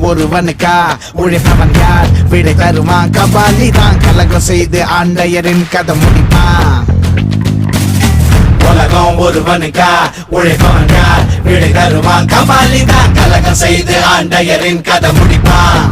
ஒருவனுக்கா உழைப்பவன் யார் விடை தருவான் கபாலி தான் கலகம் செய்து ஆண்டையரின் கதை முடிப்பான் உலகம் ஒருவனுக்கா உழைப்பவன் யார் விடை தருவான் கபாலி தான் கலகம் செய்து ஆண்டையரின் கதை முடிப்பான்